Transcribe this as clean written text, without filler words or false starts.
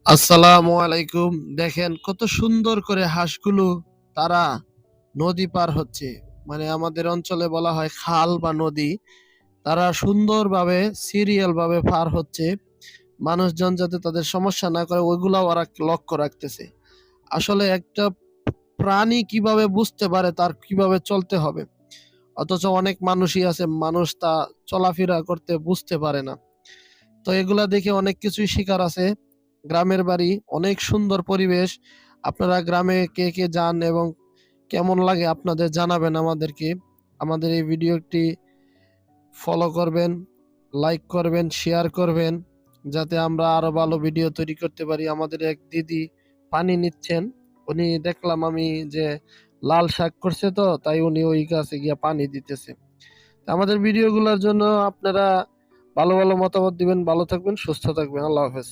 আসসালামু আলাইকুম। দেখেন কত সুন্দর করে হাঁসগুলো তারা নদী পার হচ্ছে। মানে আমাদের অঞ্চলে বলা হয় খাল বা নদী। তারা সুন্দরভাবে সিরিয়াল ভাবে পার হচ্ছে। মানুষজন যাতে তাদের সমস্যা না করে ওইগুলাও ওরা লক্ষ্য রাখতেছে। আসলে একটা প্রাণী কিভাবে বুঝতে পারে তার কিভাবে চলতে হবে। অথচ অনেক মানুষই আছে মানুষ তা চলাফেরা করতে বুঝতে পারে না। তো এগুলা দেখে অনেক কিছুই শিখার আছে। গ্রামের বাড়ি, অনেক সুন্দর পরিবেশ। আপনারা গ্রামে কে, কে যান এবং কেমন লাগে আপনাদের জানাবেন আমাদেরকে। আমাদের এই ভিডিওটি ফলো করবেন, লাইক করবেন, শেয়ার করবেন যাতে আমরা আরো ভালো ভিডিও তৈরি করতে পারি। আমাদের এক দিদি পানি নিচ্ছেন। উনি দেখলাম আমি যে লাল শাক করছে তো তাই উনি ওই গাছে গিয়া পানি দিতেছে। আমাদের ভিডিওগুলোর জন্য আপনারা ভালো ভালো মতামত দিবেন। ভালো থাকবেন, সুস্থ থাকবেন। আল্লাহ হাফেজ।